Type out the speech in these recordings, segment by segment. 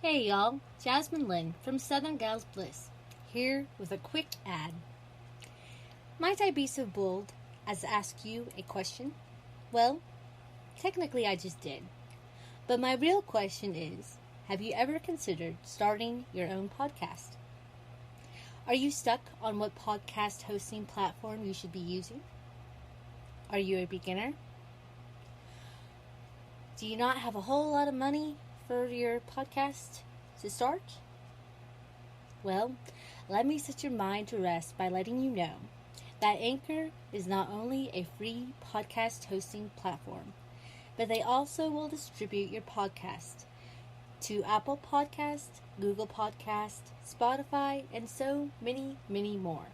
Hey y'all, Jasmine Lynn from Southern Gals Bliss, here with a quick ad. Might I be so bold as to ask you a question? Well, technically I just did. But my real question is, have you ever considered starting your own podcast? Are you stuck on what podcast hosting platform you should be using? Are you a beginner? Do you not have a whole lot of money for your podcast to start? Well, let me set your mind to rest by letting you know that Anchor is not only a free podcast hosting platform, but they also will distribute your podcast to Apple Podcast, Google Podcast, Spotify, and so many, many more.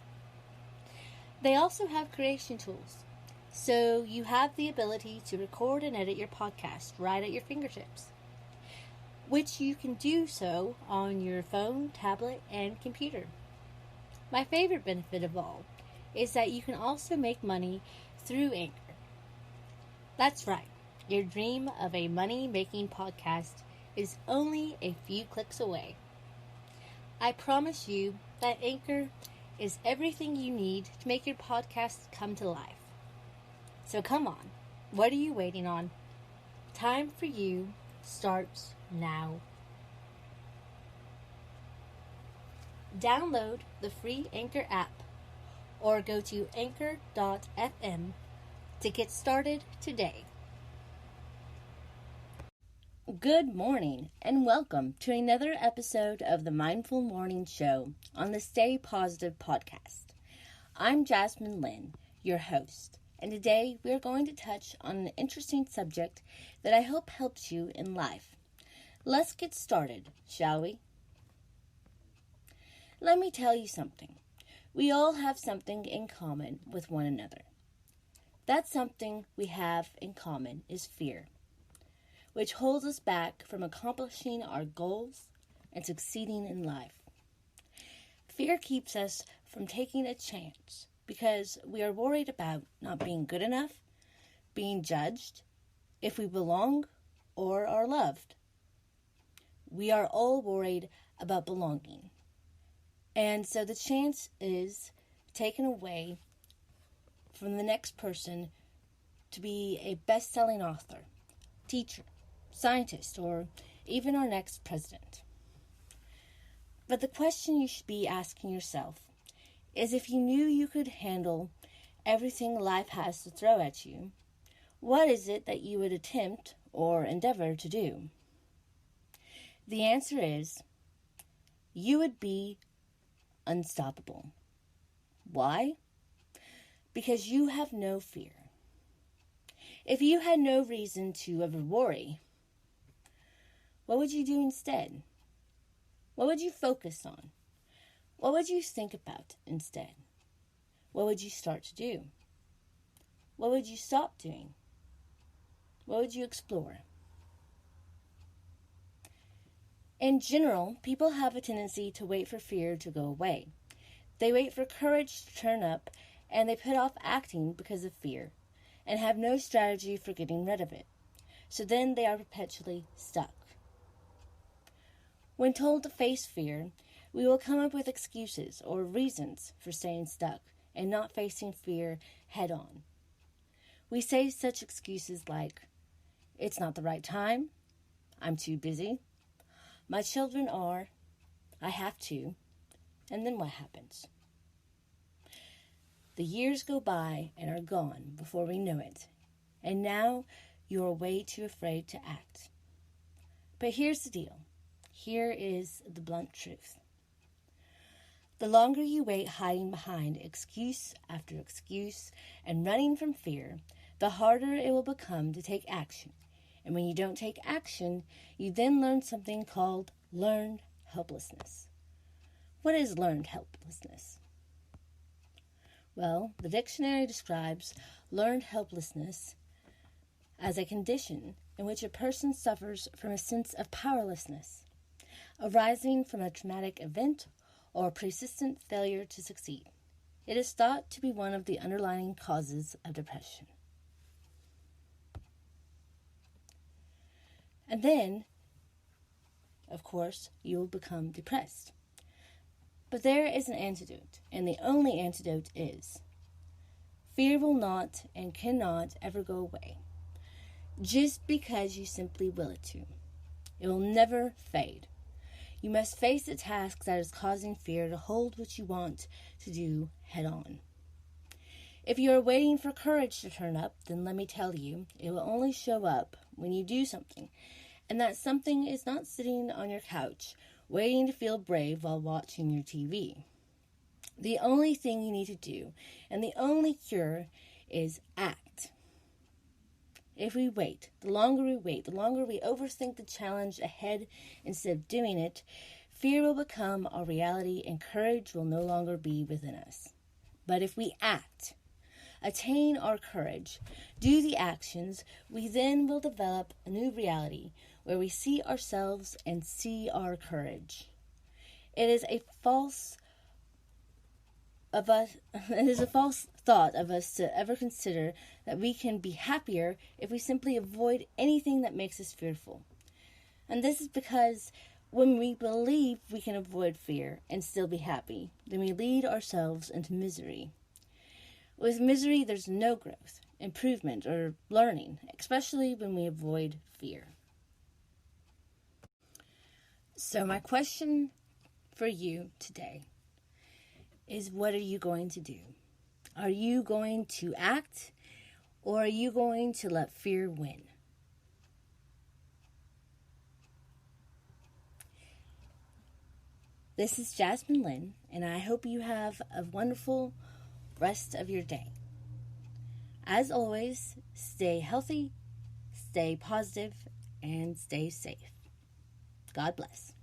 They also have creation tools, so you have the ability to record and edit your podcast right at your fingertips, which you can do so on your phone, tablet, and computer. My favorite benefit of all is that you can also make money through Anchor. That's right, your dream of a money-making podcast is only a few clicks away. I promise you that Anchor is everything you need to make your podcast come to life. So come on, what are you waiting on? Time for you starts now. Download the free Anchor app or go to anchor.fm to get started today. Good morning and welcome to another episode of the Mindful Morning Show on the Stay Positive podcast. I'm Jasmine Lynn, your host, and today we are going to touch on an interesting subject that I hope helps you in life. Let's get started, shall we? Let me tell you something. We all have something in common with one another. That something we have in common is fear, which holds us back from accomplishing our goals and succeeding in life. Fear keeps us from taking a chance because we are worried about not being good enough, being judged, if we belong or are loved. We are all worried about belonging. And so the chance is taken away from the next person to be a best-selling author, teacher, scientist, or even our next president. But the question you should be asking yourself is, if you knew you could handle everything life has to throw at you, what is it that you would attempt or endeavor to do? The answer is, you would be unstoppable. Why? Because you have no fear. If you had no reason to ever worry, what would you do instead? What would you focus on? What would you think about instead? What would you start to do? What would you stop doing? What would you explore? In general, people have a tendency to wait for fear to go away. They wait for courage to turn up, and they put off acting because of fear, and have no strategy for getting rid of it. So then they are perpetually stuck. When told to face fear, we will come up with excuses or reasons for staying stuck and not facing fear head on. We say such excuses like, "It's not the right time," "I'm too busy," "My children are," "I have to," and then what happens? The years go by and are gone before we know it, and now you are way too afraid to act. But here's the deal. Here is the blunt truth. The longer you wait hiding behind excuse after excuse and running from fear, the harder it will become to take action. And when you don't take action, you then learn something called learned helplessness. What is learned helplessness? Well, the dictionary describes learned helplessness as a condition in which a person suffers from a sense of powerlessness, arising from a traumatic event or persistent failure to succeed. It is thought to be one of the underlying causes of depression. And then of course, you will become depressed. But there is an antidote, and the only antidote is fear will not and cannot ever go away, just because you simply will it to. It will never fade. You must face the task that is causing fear to hold what you want to do head on. If you are waiting for courage to turn up, then let me tell you, it will only show up when you do something. And that something is not sitting on your couch, waiting to feel brave while watching your TV. The only thing you need to do, and the only cure, is act. If we wait, the longer we wait, the longer we overthink the challenge ahead instead of doing it, fear will become our reality and courage will no longer be within us. But if we act, attain our courage, do the actions, we then will develop a new reality where we see ourselves and see our courage. It is a false thought of us to ever consider that we can be happier if we simply avoid anything that makes us fearful. And this is because when we believe we can avoid fear and still be happy, then we lead ourselves into misery. With misery, there's no growth, improvement, or learning, especially when we avoid fear. So my question for you today is, what are you going to do? Are you going to act, or are you going to let fear win? This is Jasmine Lynn, and I hope you have a wonderful rest of your day. As always, stay healthy, stay positive, and stay safe. God bless.